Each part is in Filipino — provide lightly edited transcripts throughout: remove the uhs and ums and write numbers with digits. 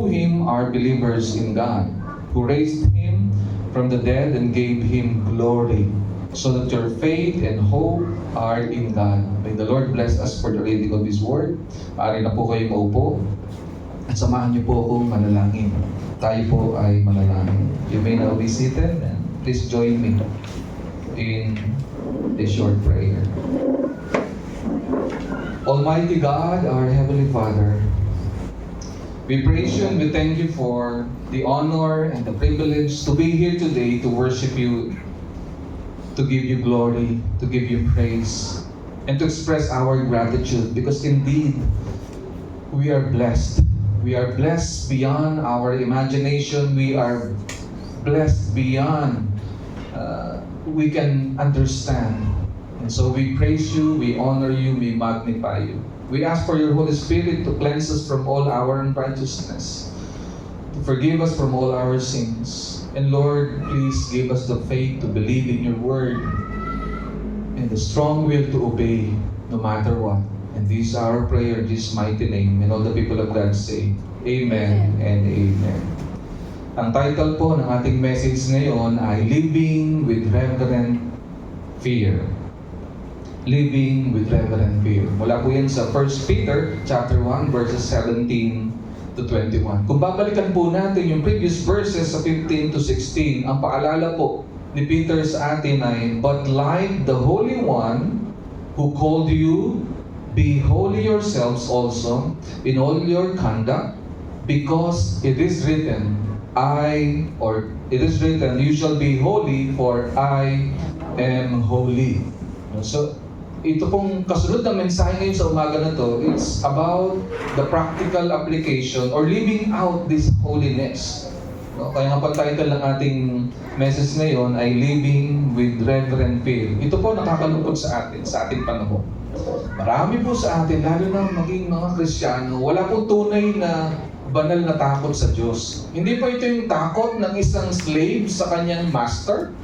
through Him are believers in God, who raised Him from the dead and gave Him glory, so that your faith and hope are in God. May the Lord bless us for the reading of His Word. Maaari na po kayo maupo at samahan niyo po akong manalangin. Tayo po ay manalangin. You may now be seated and please join me in this short prayer. Almighty God, our Heavenly Father, we praise you and we thank you for the honor and the privilege to be here today to worship you, to give you glory, to give you praise, and to express our gratitude because indeed we are blessed. We are blessed beyond our imagination. We are blessed beyond we can understand. And so we praise you, we honor you, we magnify you. We ask for your Holy Spirit to cleanse us from all our unrighteousness, to forgive us from all our sins. And Lord, please give us the faith to believe in your word and the strong will to obey no matter what. And this is our prayer in Jesus' mighty name. And all the people of God say, Amen and Amen. Ang title po ng ating message ngayon ay Living with Reverent Fear. Living with Reverent Fear. Mula po yan sa 1 Peter chapter 1 verses 17 to 21. Kung babalikan po natin yung previous verses sa 15 to 16, ang paalala po ni Peter sa atin ay, But like the Holy One who called you, be holy yourselves also in all your conduct, because it is written, you shall be holy, for I am holy. So, ito pong kasunod na mensahe ngayon sa umaga na to, it's about the practical application or living out this holiness. Kaya nga pag-title ng ating message ngayon ay Living with Reverent Fear. Ito po nakakalungkot sa ating panahon. Marami po sa atin, lalo na maging mga Kristiyano, wala pong tunay na banal na takot sa Diyos. Hindi po ito yung takot ng isang slave sa kanyang master.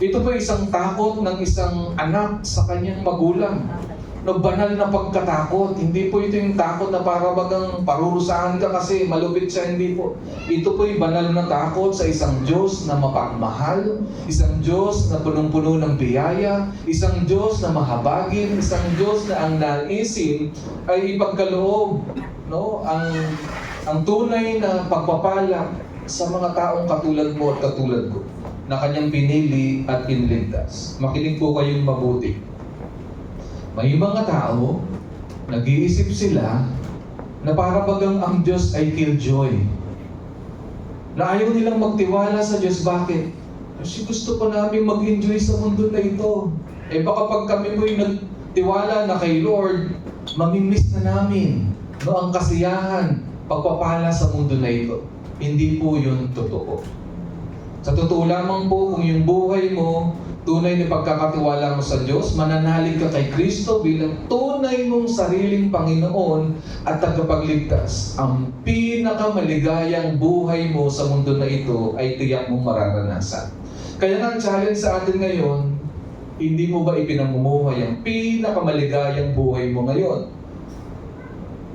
Ito po isang takot ng isang anak sa kanyang magulang. No, banal na pagkatakot. Hindi po ito yung takot na para bagang parurusahan ka kasi malupit siya. Hindi po. Ito po yung banal na takot sa isang Diyos na mapagmahal, isang Diyos na punong-puno ng biyaya, isang Diyos na mahabagin, isang Diyos na ang naisin ay ipagkaloob, no, ang tunay na pagpapala sa mga taong katulad mo at katulad ko na kanyang pinili at inligtas. Makinig po kayong mabuti. May mga tao, nag-iisip sila na para bagang ang Diyos ay killjoy. Na ayaw nilang magtiwala sa Diyos. Bakit? Kasi gusto pa namin mag-enjoy sa mundo na ito. Baka pag kami mo'y nagtiwala na kay Lord, mamimiss na namin ang kasiyahan, pagpapala sa mundo na ito. Hindi po yun totoo. Sa totoo lamang po, kung yung buhay mo, tunay na pagkakatiwala mo sa Diyos, mananalig ka kay Kristo bilang tunay mong sariling Panginoon at tagapagligtas, ang pinakamaligayang buhay mo sa mundo na ito ay tiyak mong mararanasan. Kaya nga ang challenge sa atin ngayon, hindi mo ba ipinamumuhay ang pinakamaligayang buhay mo ngayon?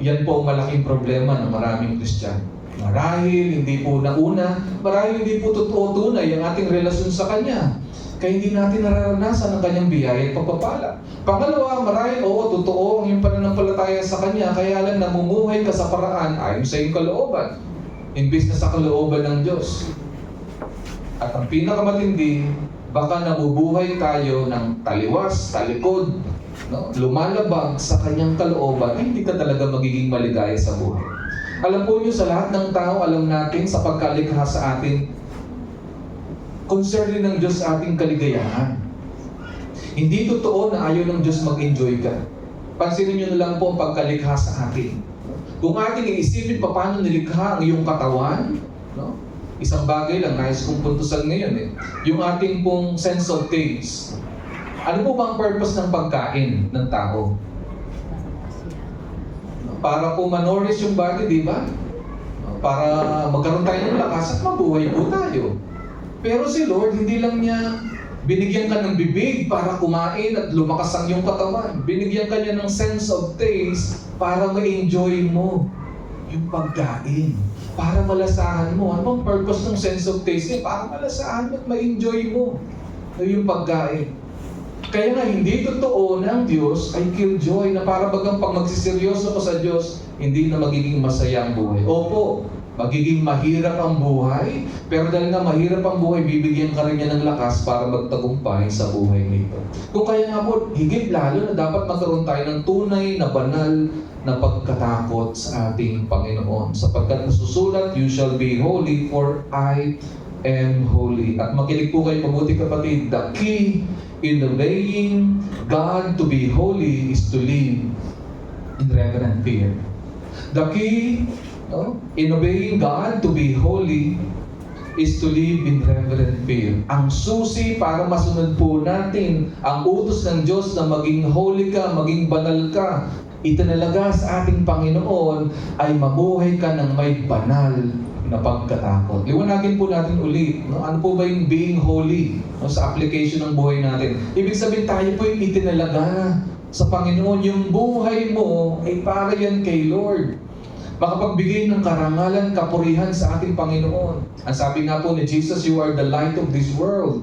Yan po ang malaking problema ng maraming Kristiyano. Marahil hindi po nauna, marahil hindi po totoo tunay ang ating relasyon sa Kanya. Kaya hindi natin nararanasan ang Kanyang biyaya at pagpapala. Pangalawa, marahil totoo ang iyong pananampalataya sa Kanya, kaya lang namumuhay ka sa paraan ayon sa iyong kalooban, imbis na sa kalooban ng Diyos. At ang pinakamatindi, baka nabubuhay tayo ng taliwas, talikod, no? Lumalabag sa kanyang kalooban, hindi ka talaga magiging maligaya sa buhay. Alam po niyo, sa lahat ng tao, alam natin sa pagkalikha sa atin, concern din ng Diyos sa ating kaligayahan. Hindi totoo na ayaw ng Diyos mag-enjoy ka. Pansinin niyo na lang po ang pagkalikha sa atin. Kung ating iisipin paano nilikha ang iyong katawan, no? Isang bagay lang, nais kong puntusan ngayon yung ating pong sense of taste. Ano po ba ang purpose ng pagkain ng tao? Para po manorish yung body, di ba? Para magkaroon tayo ng lakas at mabuhay po tayo. Pero si Lord, hindi lang niya binigyan ka ng bibig para kumain at lumakas ang iyong katawan. Binigyan ka niya ng sense of taste para ma-enjoy mo yung pagkain. para malasahan mo. Ano bang purpose ng sense of tasting? Para malasahan mo at ma-enjoy mo yung pagkain. Kaya nga, hindi totoo na ang Diyos ay killjoy, na para bagang pag magsiseryoso ko sa Diyos, hindi na magiging masaya ang buhay. Opo, magiging mahirap ang buhay, pero dahil nga mahirap ang buhay, bibigyan ka rin niya ng lakas para magtagumpay sa buhay nito. Kung kaya nga po, higit lalo na dapat magkaroon tayo ng tunay na banal na pagkatakot sa ating Panginoon. Sapagkat nasusulat, you shall be holy for I am holy. At makinig po kayo mabuti kapatid, the key in obeying God to be holy is to live in reverent fear. The key in obeying God to be holy is to live in reverent fear. Ang susi para masunod po natin ang utos ng Diyos na maging holy ka, maging banal ka, itinalaga sa ating Panginoon ay mabuhay ka ng may banal na pagkatakot. Liwanagin po natin ulit, ano po ba yung being holy sa application ng buhay natin? Ibig sabihin tayo po yung itinalaga sa Panginoon. Yung buhay mo ay para yan kay Lord. Makapagbigay ng karangalan, kapurihan sa ating Panginoon. Ang sabi nga po ni Jesus, you are the light of this world.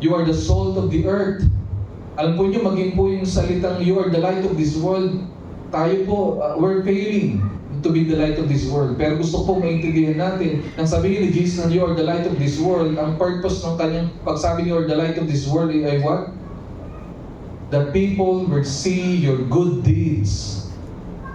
You are the salt of the earth. Alam po niyo, maging po yung salitang you are the light of this world, tayo po, we're failing to be the light of this world. Pero gusto ko maintindihan natin, nang sabihin ni Jesus na you are the light of this world, ang purpose ng kanyang pagsabi you are the light of this world ay what? That people will see your good deeds.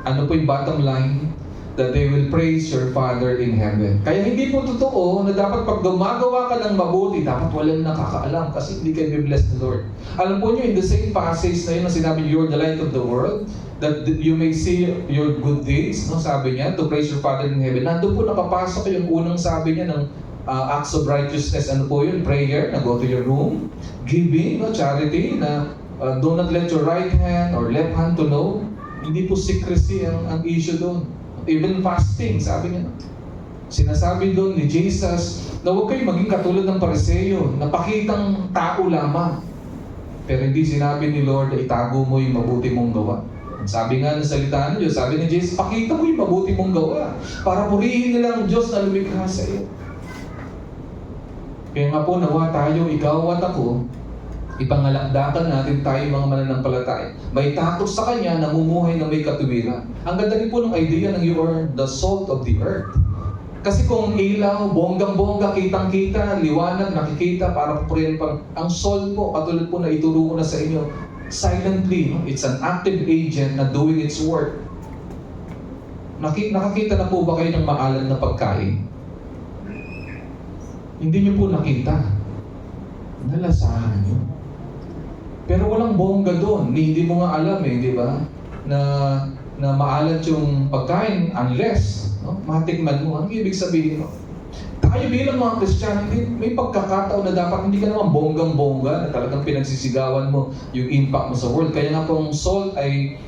Ano po yung bottom line? That they will praise your Father in heaven. Kaya hindi po totoo na dapat pag gumagawa ka ng mabuti, dapat walang nakakaalam kasi hindi kayo be blessed the Lord. Alam po nyo, in the same passage na yun na sinabi, you're the light of the world, that you may see your good deeds, no? Sabi niya, to praise your Father in heaven. Nandun po nakapasok yung unang sabi niya ng acts of righteousness. Ano po yun? Prayer, na go to your room. Giving, no? Charity, na do not let your right hand or left hand to know. Hindi po secrecy ang issue doon. Even fasting, sabi niya. Sinasabi doon ni Jesus na huwag kayo maging katulad ng Pariseo, na pakitang tao lamang. Pero hindi sinabi ni Lord na itago mo yung mabuti mong gawa. Sabi nga ng salita ng Diyos, sabi ni Jesus, pakita mo yung mabuti mong gawa para purihin nila ang Diyos na lumikha sa iyo. Kaya nga po, nawa tayo, ikaw at ako, ipangalakdakan natin tayo mga mananampalataya. May takot sa Kanya, namumuhay na may katuwiran. Ang ganda rin po ng idea ng you are the salt of the earth. Kasi kung ilaw, bonggang-bongga, kitang-kita, liwanag, nakikita, para pupurihan pa. Ang salt po, katulad po na ituro ko na sa inyo, silently, it's an active agent na doing its work. Nakakita na po ba kayo ng maalat na pagkain? Hindi niyo po nakita. Nalasahan niyo. Pero walang bongga doon. Hindi mo nga alam di ba? Na maalat yung pagkain unless matikman mo. Ang ibig sabihin mo? Tayo bilang mga Kristiyano, may pagkakataon na dapat hindi ka naman bonggang-bongga na talagang pinagsisigawan mo yung impact mo sa world. Kaya nga pong salt ay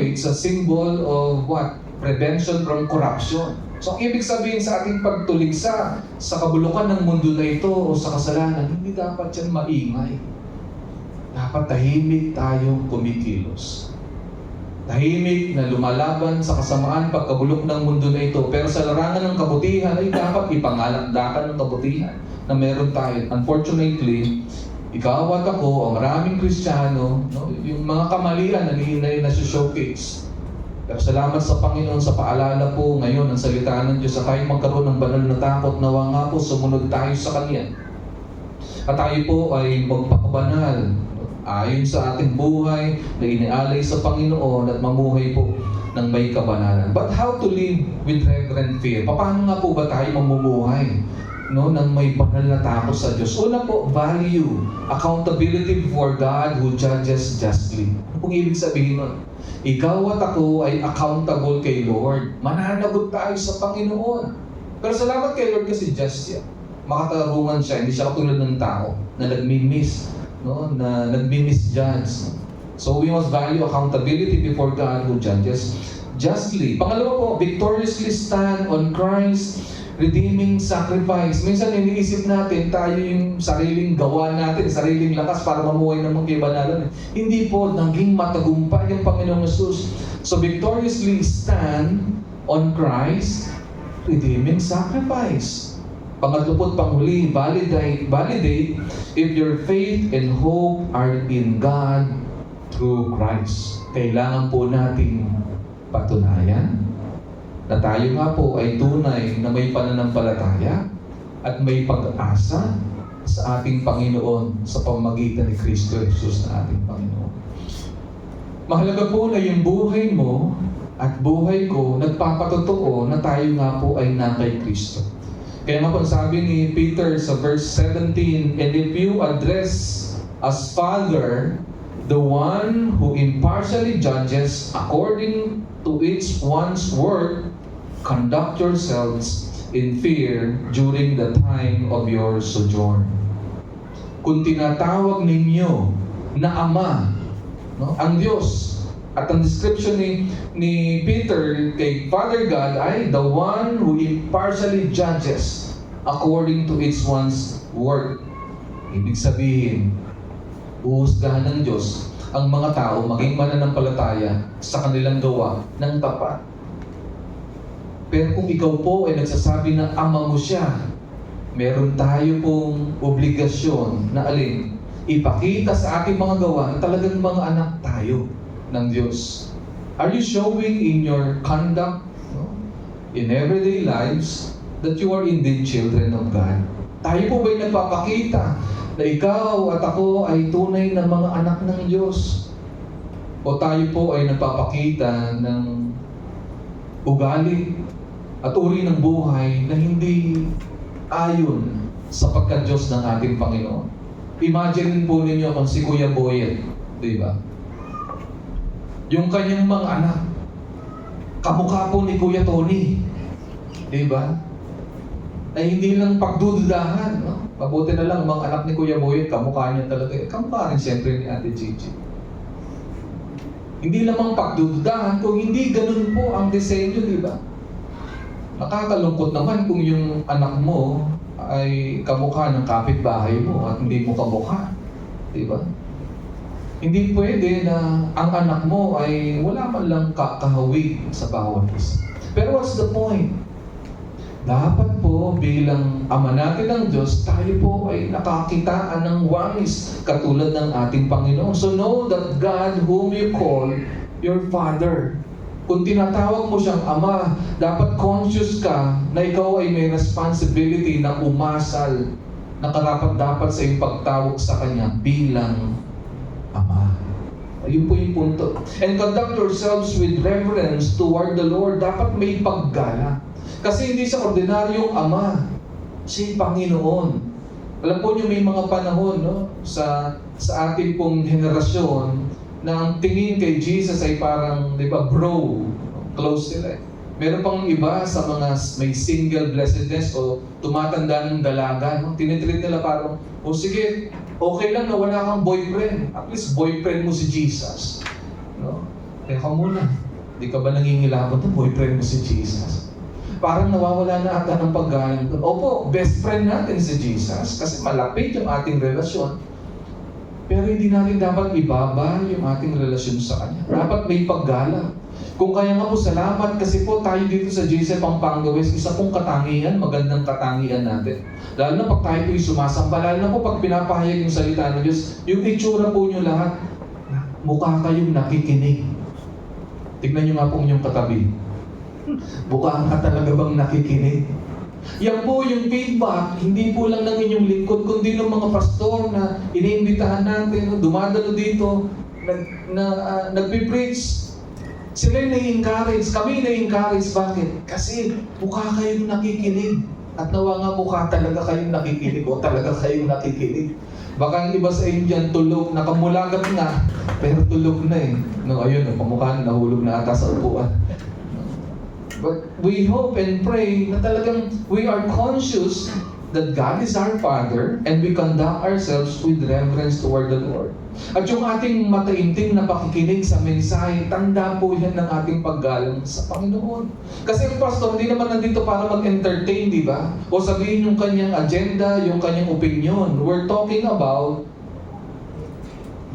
it's a symbol of what? Prevention from corruption. So, ang ibig sabihin sa ating pagtuligsa sa kabulukan ng mundo na ito o sa kasalanan, hindi dapat yan maingay. Dapat tahimik tayong kumikilos. Tahimik na lumalaban sa kasamaan pagkabulok ng mundo na ito. Pero sa larangan ng kabutihan ay dapat ipangalakdakan ng kabutihan na meron tayo. Unfortunately, ikaw at ako, ang maraming Kristiyano, yung mga kamalian na nihinay na showcase. Pero salamat sa Panginoon sa paalala po ngayon ang salita ng Diyos sa tayo magkaroon ng banal na takot, nawa nga po sumunod tayo sa Kanya. At tayo po ay magpakabanal ayon sa ating buhay na inialay sa Panginoon at mamuhay po ng may kabanalan. But how to live with reverent fear? Paano nga po ba tayo mamumuhay ng may banal na takot sa Diyos? Una po, value, accountability before God who judges justly. Ano pong ibig sabihin nun? Ikaw at ako ay accountable kay Lord. Mananagot tayo sa Panginoon. Pero salamat kay Lord kasi just siya. Makatarungan siya, hindi siya katulad ng tao na nagmi-miss, na nagmi-misjudge. So we must value accountability before God who judges justly. Pangalawa po, victoriously stand on Christ's redeeming sacrifice. Minsan iniisip natin tayo yung sariling gawa natin, sariling lakas para mamuhay ng mga kibanalan. Hindi po, naging matagumpay yung Panginoong Jesus. So victoriously stand on Christ redeeming sacrifice. Pangatlo po't panghuli, validate if your faith and hope are in God through Christ. Kailangan po nating patunayan na tayo nga po ay tunay na may pananampalataya at may pag-asa sa ating Panginoon sa pamamagitan ni Kristo Jesus na ating Panginoon. Mahalaga po na yung buhay mo at buhay ko nagpapatotoo na tayo nga po ay na kay Kristo. Kaya nga po sabi ni Peter sa verse 17, and if you address as Father the one who impartially judges according to each one's work, conduct yourselves in fear during the time of your sojourn. Kung tinatawag ninyo na Ama, no, ang Diyos, at ang description ni Peter kay Father God ay the one who impartially judges according to each one's work. Ibig sabihin, uhusgahan ng Diyos ang mga tao maging mananampalataya sa kanilang gawa ng tapat. Pero kung ikaw po ay nagsasabi na Ama mo siya, meron tayo pong obligasyon na alin? Ipakita sa ating mga gawa na talagang mga anak tayo ng Diyos. Are you showing in your conduct, no, in everyday lives, that you are indeed children of God? Tayo po ba'y nagpapakita na ikaw at ako ay tunay na mga anak ng Diyos? O tayo po ay nagpapakita ng ugali at uri ng buhay na hindi ayon sa pagka-Diyos ng ating Panginoon? Imagine po ninyo kung si Kuya Boyet, di ba? Yung kanyang mga anak, kamukha po ni Kuya Tony, di ba? Ay hindi lang pagdududahan, no? Mabuti na lang mga anak ni Kuya Boyet, kamukha niya talaga. Kamukha rin siyempre ni Ate Gigi. Hindi lamang pagdududahan, kung hindi ganun po ang disenyo, di ba? Nakakalungkot naman kung yung anak mo ay kamukha ng kapitbahay mo at hindi mo kamukha, di ba? Hindi pwede na ang anak mo ay wala man lang kahawig sa bawat isa. Pero what's the point? Dapat po bilang Ama natin ng Diyos, tayo po ay nakakitaan ng wangis katulad ng ating Panginoon. So know that God whom you call your Father. Kung tinatawag mo siyang Ama, dapat conscious ka na ikaw ay may responsibility na umasal na karapat-dapat sa iyong pagtawag sa Kanya bilang Ama. Ayun po yung punto. And conduct yourselves with reverence toward the Lord. Dapat may paggala. Kasi hindi siya ordinaryong Ama. Siya Panginoon. Alam po niyo may mga panahon, no, sa ating pong henerasyon na ang tingin kay Jesus ay parang, di ba, bro. Close sila. Meron pang iba sa mga may single blessedness o tumatanda ng dalaga. No? Tinitreat nila parang, o sige, okay lang na wala kang boyfriend. At least boyfriend mo si Jesus. No? Teka muna, di ka ba nangingilabot na boyfriend mo si Jesus? Parang nawawala na ata ng paggalang. Opo, best friend natin si Jesus kasi malapit yung ating relasyon. Pero hindi natin dapat ibaba yung ating relasyon sa Kanya. Dapat may paggalang. Kung kaya nga po, salamat kasi po tayo dito sa JC Pampanga West, isa pong katangian, magandang katangian natin. Lalo na pag tayo po'y sumasamba, lalo na po pag pinapahayag yung salita ng Diyos, yung itsura po nyo lahat, mukha kayong nakikinig. Tignan nyo nga po yung katabi. Mukha ka talaga bang nakikinig? Yan po yung feedback, hindi po lang ng inyong lingkod, kundi ng mga pastor na iniimbitahan natin, dumadalo dito, nagpipreach. Sila yung nai-encourage, kami nai-encourage. Bakit? Kasi mukha kayong nakikinig. At nawa nga mukha talaga kayong nakikinig o talaga kayong nakikinig. Baka ang iba sa inyo dyan tulog, nakamulagat nga, pero tulog na eh. No, ayun, pamukha na nahulog na ata sa upuan. But we hope and pray na talagang we are conscious that God is our Father and we conduct ourselves with reverence toward the Lord. At yung ating mataimtim na pakikinig sa mensahe, tanda po yan ng ating paggalang sa Panginoon. Kasi ang pastor, hindi naman nandito para mag-entertain, di ba? O sabihin yung kanyang agenda, yung kanyang opinion. We're talking about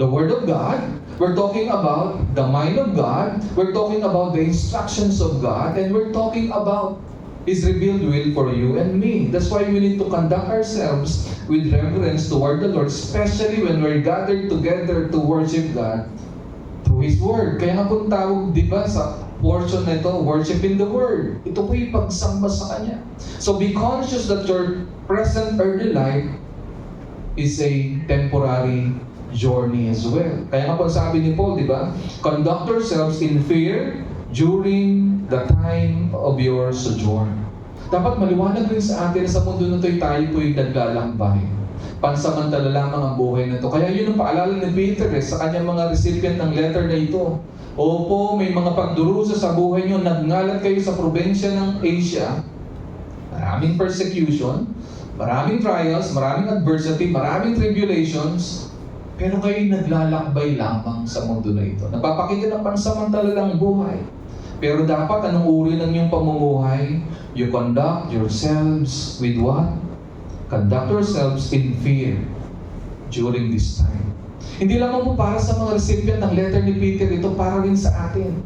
the Word of God. We're talking about the mind of God. We're talking about the instructions of God. And we're talking about His revealed will for you and me. That's why we need to conduct ourselves with reverence toward the Lord, especially when we're gathered together to worship God through His Word. Kaya nga po tawag, di ba, sa portion na ito, worship in the Word. Ito po yung pagsamba sa Kanya. So be conscious that your present earthly life is a temporary journey as well. Kaya nga po sabi ni Paul, di ba? Conduct yourselves in fear during the time of your sojourn. Dapat maliwanag rin sa atin na sa mundo na ito'y tayo po'y naglalakbay. Pansamantala lamang ang buhay na ito. Kaya yun ang paalala ni Peter sa kanyang mga recipient ng letter na ito. Opo, may mga pagdurusa sa buhay nyo. Nagngalat kayo sa probinsya ng Asia. Maraming persecution, maraming trials, maraming adversity, maraming tribulations. Pero kayo'y naglalakbay lamang sa mundo na ito. Napapakita ng pansamantala lang buhay. Pero dapat anong uri ng iyong pamumuhay? You conduct yourselves with what? Conduct yourselves in fear during this time. Hindi lamang po para sa mga recipient ng letter ni Peter, ito para rin sa atin.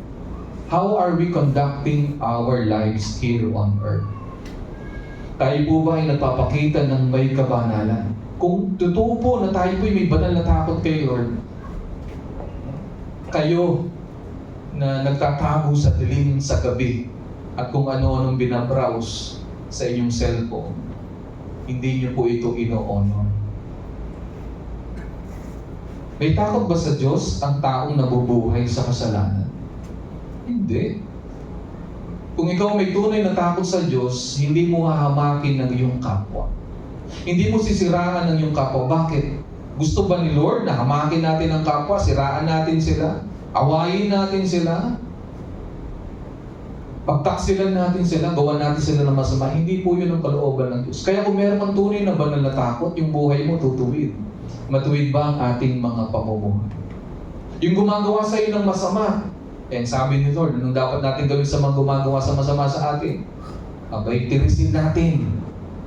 How are we conducting our lives here on earth? Tayo po ba ay nagpapakita ng may kabanalan? Kung totoo po na tayo po ay may banal na takot kay Lord, kayo na nagtatago sa dilim sa gabi at kung ano-anong binabrowse sa inyong cellphone, hindi niyo po ito ino-honor. May takot ba sa Diyos ang taong nabubuhay sa kasalanan? Hindi. Kung ikaw may tunay na takot sa Diyos, hindi mo hahamakin ng iyong kapwa. Hindi mo sisiraan ng iyong kapwa. Bakit? Gusto ba ni Lord na hamakin natin ang kapwa, siraan natin sila, awayin natin sila, pagtaksilan natin sila, gawan natin sila ng masama? Hindi po yun ang kalooban ng Diyos. Kaya kung meron kang tunay na banal na takot, yung buhay mo tutuwid. Matuwid ba ang ating mga pamumuhay? Yung gumagawa sa iyo ng masama, and sabi ni Lord, anong dapat natin gawin sa mga gumagawa sa masama sa atin? Abay, tirisin natin.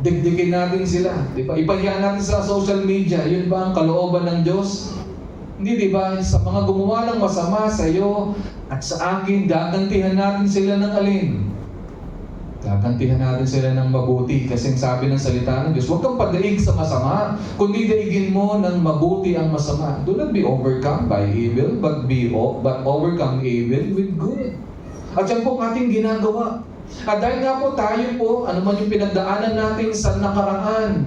Digdigin natin sila. Di ba? Ipahiya natin sa social media. Yun ba ang kalooban ng Diyos? Hindi, di ba? Sa mga gumawa ng masama sa iyo at sa akin, gagantihan natin sila ng alin? Gagantihan natin sila ng mabuti. Kasi sabi ng salita ng Diyos, huwag kang padaig sa masama, kundi daigin mo ng mabuti ang masama. Do not be overcome by evil, but overcome evil with good. At yan po ang ating ginagawa. At dahil nga po tayo po, ano man yung pinagdaanan natin sa nakaraan,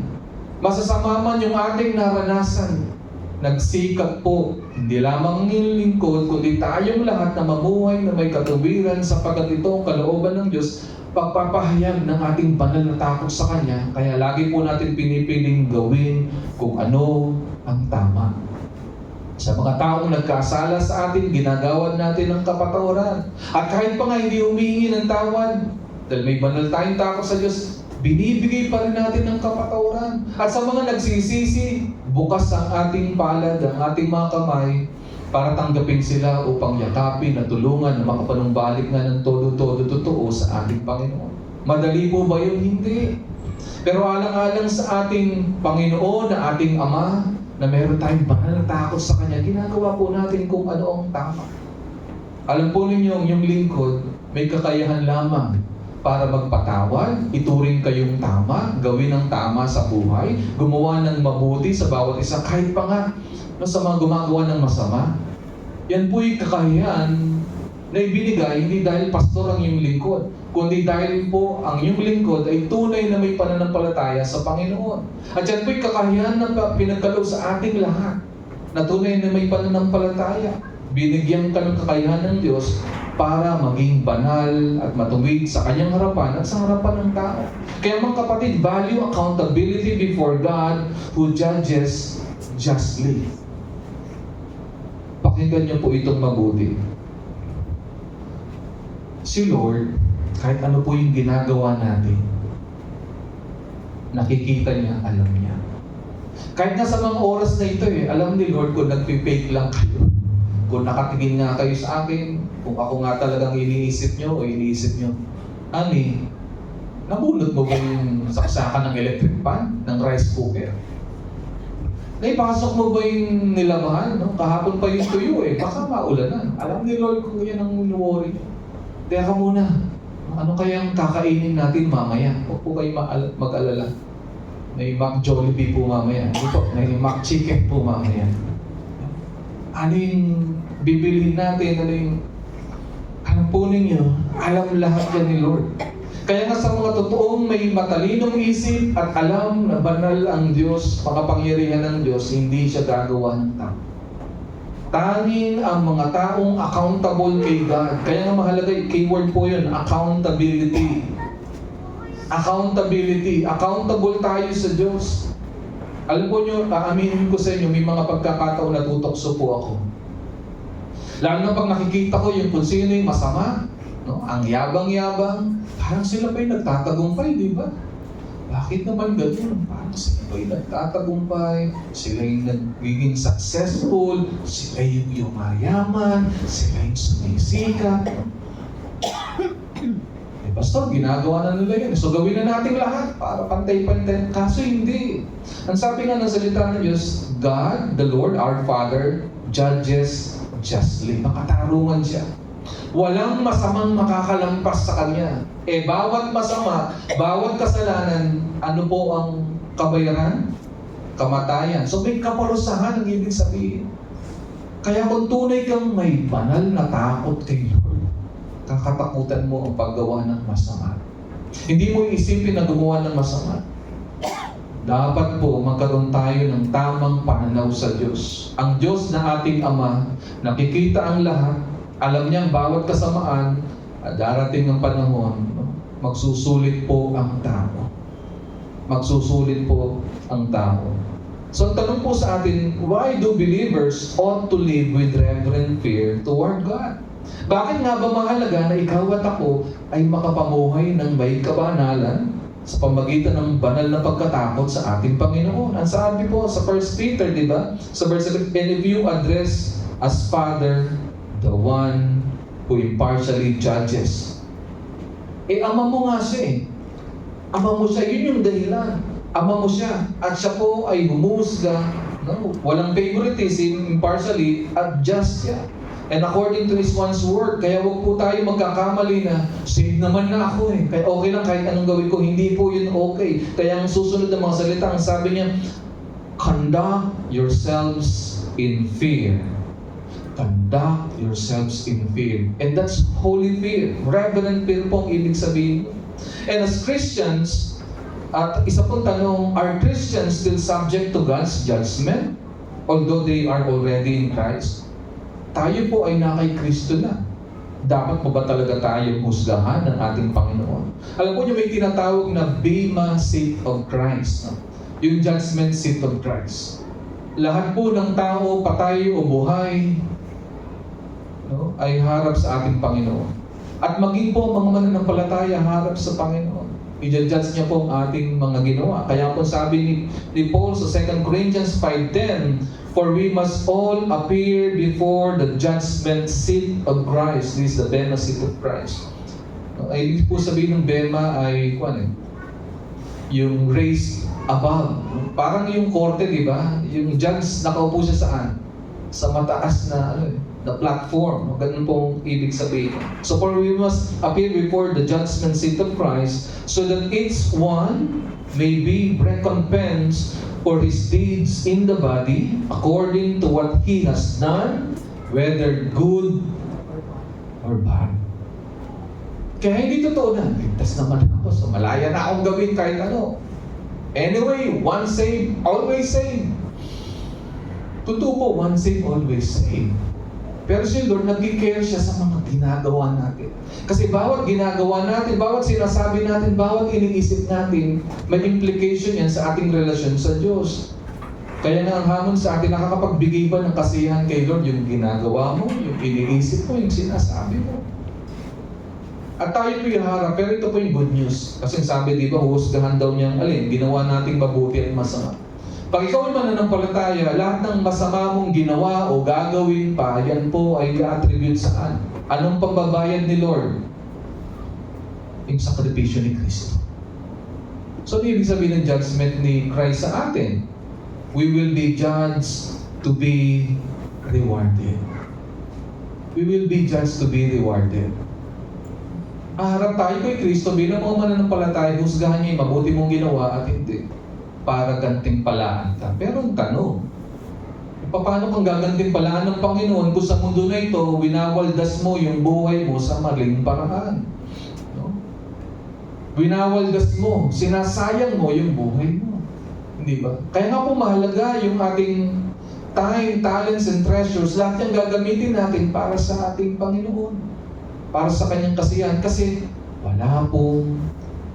masasama man yung ating naranasan, nagsikap po, hindi lamang ang lingkod, kundi tayong lahat na mamuhay na may katuwiran sapagkat ito ang kalooban ng Diyos, pagpapahayag ng ating banal na takot sa Kanya. Kaya lagi po natin pinipiling gawin kung ano ang tama. Sa mga taong nagkasala sa atin, ginagawad natin ang kapatawaran. At kahit pa nga hindi humingi ng tawad, dahil may banal tayong takot sa Diyos, binibigay pa rin natin ang kapatawaran. At sa mga nagsisisi, bukas ang ating palad, ang ating mga kamay, para tanggapin sila upang yakapin at tulungan na makapanumbalik nga ng todo-todo totoo sa ating Panginoon. Madali po ba yun? Hindi. Pero alang-alang sa ating Panginoon, na ating Ama, na meron tayong banal na takot sa Kanya, ginagawa po natin kung ano ang tama. Alam po ninyo, yung lingkod, may kakayahan lamang para magpatawad, ituring kayong tama, gawin ang tama sa buhay, gumawa ng mabuti sa bawat isa, kahit pa nga sa mga gumagawa ng masama. Yan po yung kakayahan na ibinigay, hindi dahil pastor ang iyong lingkod, kundi dahil po ang iyong lingkod ay tunay na may pananampalataya sa Panginoon. At yan po yung kakayahan na pinagkaloob sa ating lahat, na tunay na may pananampalataya. Binigyan ka ng kakayahan ng Diyos para maging banal at matuwid sa Kanyang harapan at sa harapan ng tao. Kaya mga kapatid, value accountability before God who judges justly. Pakinggan niyo po itong mabuti. Si Lord, kahit ano po yung ginagawa natin, nakikita niya, alam niya. Kahit nga sa mga oras na ito alam ni Lord kung nagpipake lang kayo. Kung nakatingin nga kayo sa akin, kung ako nga talagang iniisip nyo o iniisip nyo, Ani, nabulot mo ba yung saksakan ng electric pan, ng rice cooker? Naipasok mo ba yung nilabahan? No? Kahapon pa yung tuyo baka maulanan. Alam ni Lord kung yan ang worry nyo. Teka muna, Ano kayang kakainin natin mamaya? Huwag po kayo mag-alala. May Mac Jollibee po mamaya. Hindi po, may Mac Chicken po mamaya. Ano yung bibilihin natin? Alam po ninyo, alam lahat yan ni Lord. Kaya nga sa mga totoong may matalinong isip at alam na banal ang Diyos, makapangyarihan ng Diyos, hindi siya gagawa ng tao. Tanging ang mga taong accountable kay God. Kaya nga mahalaga, keyword po yun, accountability. Accountability. Accountable tayo sa Diyos. Alam po nyo, aaminin ko sa inyo, may mga pagkakataon na tutokso po ako. Lalo na pag nakikita ko yung kung sino yung masama, no? Ang yabang-yabang, parang sila pa yung nagtatagumpay, di ba? Bakit naman ganun? Parang sila pa yung nagtatagumpay, sila yung nagiging successful, sila yung yumayaman, sila yung sumisikat. Eh, Pastor, ginagawa na nila yun. So gawin na natin lahat para pantay-pantay. Kaso hindi. Ang sabi nga ng salita ng Diyos, God, the Lord, our Father, judges justly. Makatarungan siya. Walang masamang makakalampas sa Kanya. Eh, bawat masama, bawat kasalanan, ano po ang kabayaran? Kamatayan. So may kaparusahan ang ibig sabihin. Kaya kung tunay kang may banal na takot kay Lord, kakatakutan mo ang paggawa ng masama. Hindi mo isipin na gumawa ng masama. Dapat po magkaroon tayo ng tamang pananaw sa Diyos. Ang Diyos na ating Ama, nakikita ang lahat, alam niya ang bawat kasamaan, at darating ang panahon, magsusulit po ang tao. Magsusulit po ang tao. So ang tanong po sa atin, why do believers ought to live with reverent fear toward God? Bakit nga ba mahalaga na ikaw at ako ay makapamuhay ng may kabanalan sa pamagitan ng banal na pagkatakot sa ating Panginoon? Ang sabi po sa 1 Peter, di ba? Sa verse 7, and if you address as Father, the one who impartially judges. Eh, ama mo nga siya eh. Ama mo siya, yun yung dahilan. Ama mo siya. At siya po ay humusga. No? Walang favoritism, impartially, at just siya. And according to His one's word, kaya wag po tayo magkakamali na, save naman na ako eh. Kaya okay lang kahit anong gawin ko, hindi po yun okay. Kaya ang susunod na mga salita, ang sabi niya, conduct yourselves in fear. Conduct yourselves in fear. And that's holy fear. Reverent fear po ang ibig sabihin. And as Christians, at isa pong tanong, are Christians still subject to God's judgment? Although they are already in Christ? Tayo po ay na kay Kristo na. Dapat po ba talaga tayo husgahan ng ating Panginoon? Alam po niyo, may tinatawag na Bema Seat of Christ. No? Yung judgment seat of Christ. Lahat po ng tao, patay o buhay, no, ay harap sa ating Panginoon. At maging po mga mananampalataya harap sa Panginoon. I-judge niya po ang ating mga ginawa. Kaya po sabi ni Paul sa 2 Corinthians 5:10, for we must all appear before the judgment seat of Christ. This is the Bema seat of Christ. Ay ibig po sabihin ng Bema ay yung raised above. Parang yung korte, di ba? Yung judge nakaupo siya saan? Sa mataas na the platform. Ganun pong ibig sabihin. So for we must appear before the judgment seat of Christ so that each one may be recompensed for his deeds in the body according to what he has done, whether good or bad. Kaya hindi totoo na, ligtas naman ako, so malaya na akong gawin kahit ano. Anyway, once saved, always saved. Totoo po, once saved, always saved. Pero si Lord, nag-care siya sa mga ginagawa natin. Kasi bawat ginagawa natin, bawat sinasabi natin, bawat iniisip natin, may implication yan sa ating relasyon sa Diyos. Kaya nga ang hamon sa atin, nakakapagbigay ba ng kasiyahan kay Lord yung ginagawa mo, yung iniisip mo, yung sinasabi mo. At tayo po iharap, pero ito po yung good news. Kasi sabi, di ba, huhusgahan daw niyang alin, ginawa nating mabuti at masama. Pag ikaw ay mananampalataya, lahat ng masama mong ginawa o gagawin pa, yan po ay i-attribute saan? Anong pambabayad ni Lord? Yung sakripisyo ni Kristo. So, ibig sabihin ng judgment ni Christ sa atin, we will be judged to be rewarded. We will be judged to be rewarded. Haharap tayo kay Kristo bilang mga mananampalataya, husgahan niya yung mabuti mong ginawa at hindi. Para gantimpalaan ka. Pero ang tanong, paano kang gagantimpalaan ng Panginoon kung sa mundo na ito, winawaldas mo yung buhay mo sa maling paraan? No? Winawaldas mo, sinasayang mo yung buhay mo. Hindi ba? Kaya nga po mahalaga yung ating time, talents, and treasures, lahat yung gagamitin natin para sa ating Panginoon. Para sa Kanyang kasiyahan. Kasi wala pong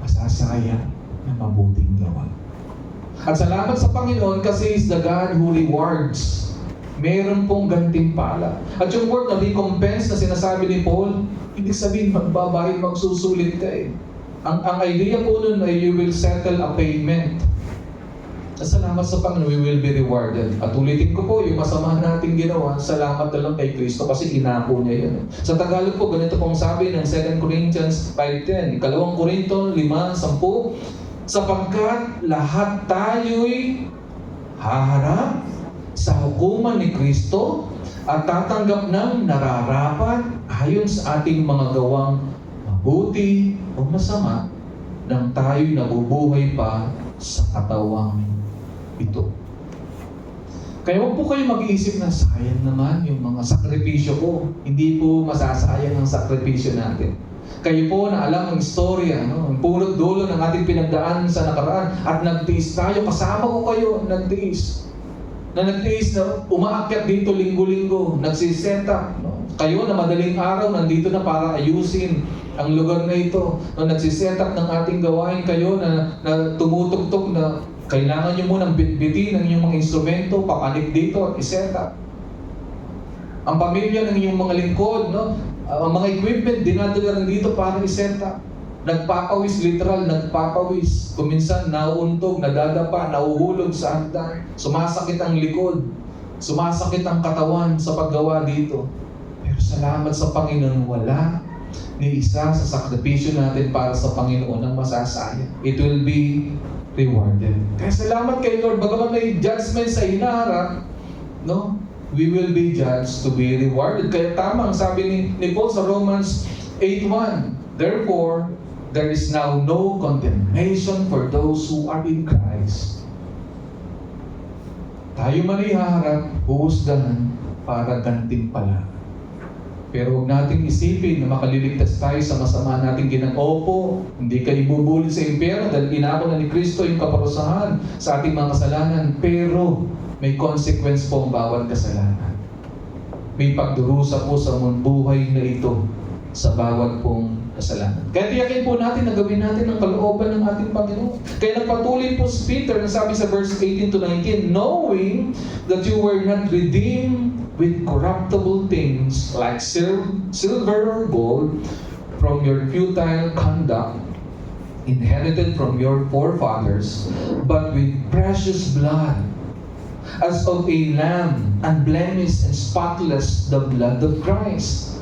masasayang na mabuting gawa. At salamat sa Panginoon kasi is the God who rewards. Meron pong gantimpala. At yung word na recompense na sinasabi ni Paul, hindi sabihin magbabayad, magsusulit ka eh. Ang idea po nun ay you will settle a payment. At salamat sa Panginoon, we will be rewarded. At ulitin ko po, yung masama nating ginawa, salamat na lang kay Kristo kasi inako niya yun. Sa Tagalog po, ganito pong sabi ng 2 Corinthians 5:10, 2 Korinto 5:10, sapagkat lahat tayo'y haharap sa hukuman ni Kristo at tatanggap ng nararapat ayon sa ating mga gawang mabuti o masama nang tayo'y nabubuhay pa sa katawang ito. Kaya huwag po kayo mag-iisip na sayang naman yung mga sakripisyo ko. Hindi po masasayang ang sakripisyo natin. Kayo po na alam ang istorya, no? Ang punot dulo ng ating pinagdaan sa nakaraan at nagtiis tayo, kasama ko kayo, nagtiis. Na umaakyat dito linggo-linggo, nagsiset up. No? Kayo na madaling araw, nandito na para ayusin ang lugar na ito. No? Nagsiset up ng ating gawain kayo na tumutugtog na kailangan nyo munang bitbitin ang inyong mga instrumento, papanik dito at iset up. Ang pamilya ng inyong mga lingkod, no? Ang mga equipment, dinadala rin dito para i-set up. Nagpapawis, literal, nagpapawis. Kuminsan, nauuntog, nadadapa, nauhulog sa hagdan. Sumasakit ang likod. Sumasakit ang katawan sa paggawa dito. Pero salamat sa Panginoon, wala ni isa sa sakripisyo natin para sa Panginoon ang masasayang. It will be rewarded. Kaya salamat kay Lord, bagaman may judgment sa hinaharap, no? We will be judged to be rewarded. Kaya tama ang sabi ni Paul sa Romans 8:1. Therefore, there is now no condemnation for those who are in Christ. Tayo man ihaharap, huhusgahan para gantimpala. Pero huwag nating isipin na makaliligtas tayo sa masama nating ginagawa. Opo, hindi ka ibubulit sa impyerno dahil inako na ni Kristo yung kaparusahan sa ating mga kasalanan. Pero may consequence po ang bawat kasalanan. May pagdurusa po sa buhay na ito sa bawat pong kasalanan. Kaya tiyakin po natin na gawin natin ang kalooban ng ating Panginoon. Kaya nagpatuloy po si Peter na sabi sa verse 18-19, knowing that you were not redeemed with corruptible things like silver or gold from your futile conduct inherited from your forefathers, but with precious blood, as of a lamb, unblemished and spotless, the blood of Christ.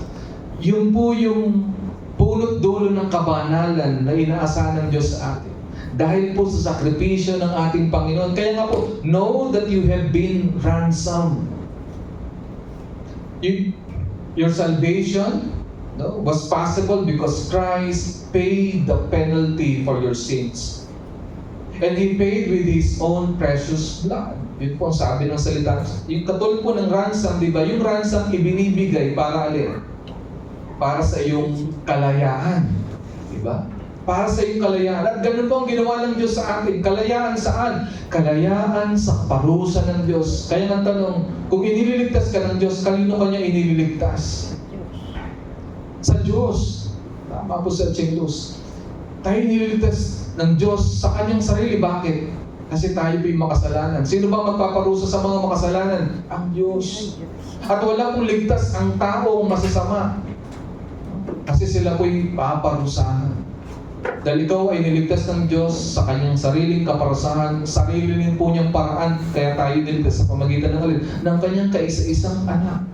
Yun po yung punot dulo ng kabanalan na inaasahan ng Diyos sa atin. Dahil po sa sakripisyo ng ating Panginoon. Kaya nga po, know that you have been ransomed. Your salvation was possible because Christ paid the penalty for your sins. And He paid with His own precious blood. Yun po ang sabi ng salita. Yung katulad po ng ransom, di ba? Yung ransom ibinibigay para alin? Para sa iyong kalayaan. Di ba? Para sa iyong kalayaan. At ganun po ang ginawa ng Diyos sa atin. Kalayaan saan? Kalayaan sa parusa ng Diyos. Kaya ang tanong, kung inililigtas ka ng Diyos, kanino kanya inililigtas? Sa Diyos. Tama po sa Chinglus. Tayo inililigtas ng Diyos sa kanyang sarili. Bakit? Kasi tayo po'y makasalanan. Sino ba magpaparusa sa mga makasalanan? Ang Diyos. At wala pong ligtas ang taong masasama. Kasi sila po'y paparusahan. Dahil ikaw ay niligtas ng Diyos sa kanyang sariling kaparusahan, sarili rin po niyang paraan, kaya tayo niligtas sa pamagitan ng kanyang kaisa-isang anak.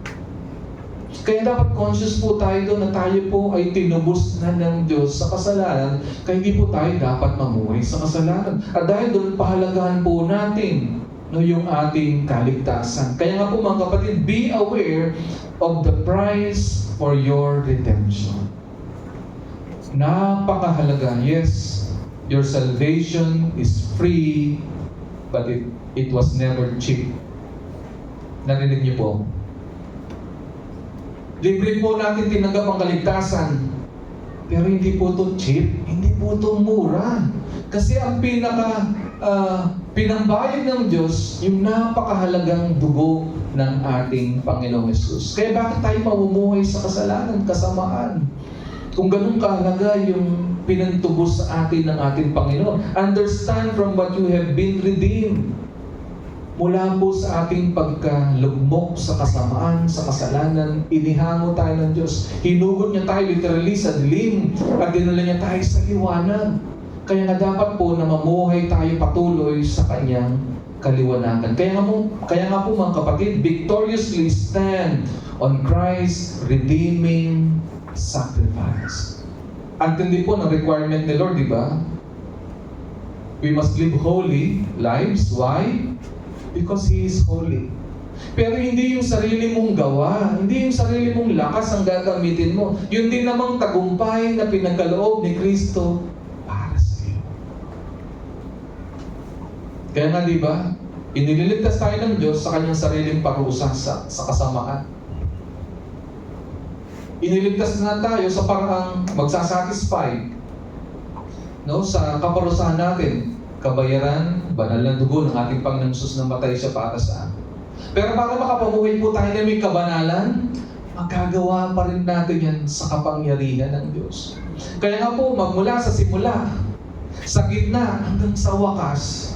Kaya dapat conscious po tayo doon na tayo po ay tinubos na ng Diyos sa kasalanan, kaya hindi po tayo dapat mamuhay sa kasalanan. At dahil doon, pahalagahan po natin yung ating kaligtasan. Kaya nga po mga kapatid, be aware of the price for your redemption. Napakahalaga. Yes, your salvation is free, but it was never cheap. Narinig niyo po? Libre po natin tinanggap ang kaligtasan. Pero hindi po ito cheap, hindi po ito mura. Kasi ang pinambayad ng Diyos, yung napakahalagang dugo ng ating Panginoong Hesus. Kaya bakit tayo mamumuhay sa kasalanan, kasamaan? Kung ganun kahalaga yung pinantubos sa atin ng ating Panginoon. Understand from what you have been redeemed. Mula po sa ating pagkalugmok sa kasamaan, sa kasalanan, inihango tayo ng Diyos. Hinugod niya tayo literally sa dilim at dinala niya tayo sa liwanag. Kaya nga dapat po na mamuhay tayo patuloy sa kanyang kaliwanagan. Kaya nga po mga kapatid, victoriously stand on Christ's redeeming sacrifice. Ang tindi po ng requirement ni Lord, di ba? We must live holy lives. Why? Because He is holy. Pero hindi yung sarili mong gawa, hindi yung sarili mong lakas ang gagamitin mo. Yun din namang tagumpay na pinagkaloob ni Kristo para sa iyo. Kaya nga di ba, inililigtas tayo ng Diyos sa kanyang sariling parusa sa kasamaan. Iniligtas na tayo sa paraang magsasatisfy sa kaparusahan natin. Kabayaran, banal na dugo ng ating Panginoong Hesus na matay siya para sa atin. Pero para makapamuhay po tayo na may kabanalan, magagawa pa rin natin yan sa kapangyarihan ng Diyos. Kaya nga po, magmula sa simula, sa gitna, hanggang sa wakas,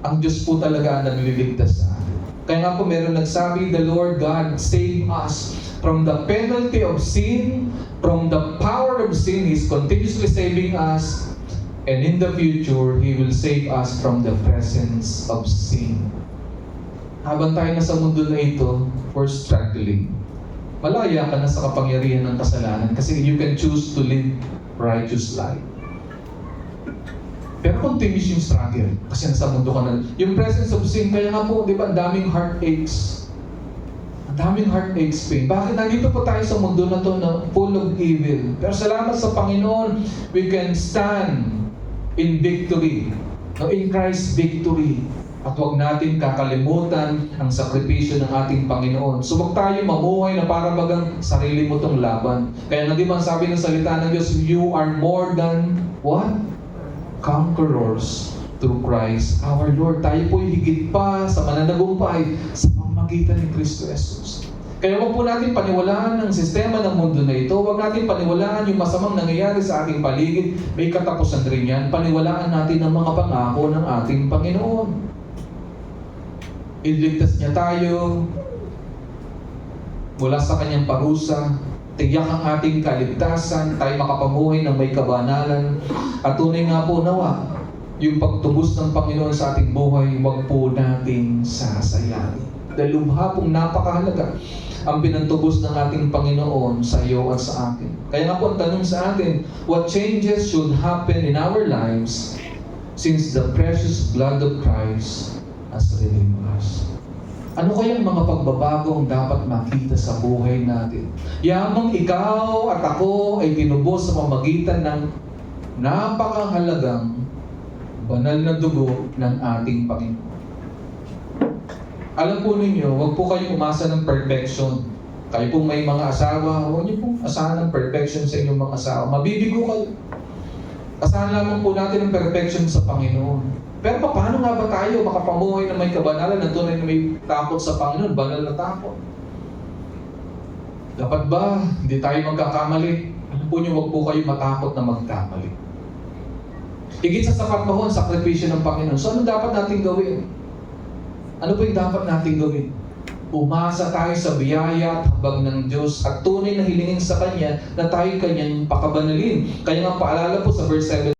ang Diyos po talaga ang nagliligtas sa atin. Kaya nga po meron nagsabi, the Lord God save us from the penalty of sin, from the power of sin. He's continuously saving us. And in the future, He will save us from the presence of sin. Habang tayo nasa mundo na ito, we're struggling. Malaya ka na sa kapangyarihan ng kasalanan kasi you can choose to live righteous life. Pero continuous yung struggle kasi nasa mundo ka na. Yung presence of sin, kaya nga po, di ba, ang daming heartaches. Ang daming heartaches, pain. Bakit nandito po tayo sa mundo na to na full of evil? Pero salamat sa Panginoon, we can stand in victory, in Christ's victory. At huwag natin kakalimutan ang sakripisyo ng ating Panginoon. So huwag tayo mamuhay na para bagang sarili mo tong laban. Kaya nga di ba sabi ng salita ng Diyos, you are more than what? Conquerors through Christ our Lord. Tayo po'y higit pa sa mananagumpay sa pamamagitan ni Kristo Jesus. Kaya huwag po natin paniwalaan ang sistema ng mundo na ito. Huwag natin paniwalaan yung masamang nangyayari sa ating paligid. May katapusan rin yan. Paniwalaan natin ang mga pangako ng ating Panginoon. Iligtas niya tayo mula sa kanyang parusa. Tiyak ang ating kaligtasan. Tayo makapamuhay ng may kabanalan. At tunay nga po nawa, yung pagtubos ng Panginoon sa ating buhay, huwag po natin sasayangin. Dahil lubha pong napakahalaga ang pinantubos ng ating Panginoon sa iyo at sa akin. Kaya nga po ang tanong sa atin, what changes should happen in our lives since the precious blood of Christ has redeemed us? Ano kayang mga pagbabago ang dapat makita sa buhay natin? Yamang ikaw at ako ay tinubos sa pamamagitan ng napakahalagang banal na dugo ng ating Panginoon. Alam po ninyo, huwag po kayong umasa ng perfection. Kayo pong may mga asawa, huwag niyo pong asahan ng perfection sa inyong mga asawa. Mabibigo kayo. Asahan lamang po natin ang perfection sa Panginoon. Pero paano nga ba tayo makapamuhay na may kabanalan na tunay na may takot sa Panginoon? Banal na takot. Dapat ba hindi tayo magkakamali? Alam po niyo, huwag po kayo matakot na magkamali. Higit sa sapat mahon, sakripisyo ng Panginoon. So ano dapat natin gawin? Ano po yung dapat natin gawin? Umasa tayo sa biyaya at habag ng Diyos at tunay na hilingin sa Kanya na tayo Kanyang pakabanalin. Kaya nga paalala po sa verse 7,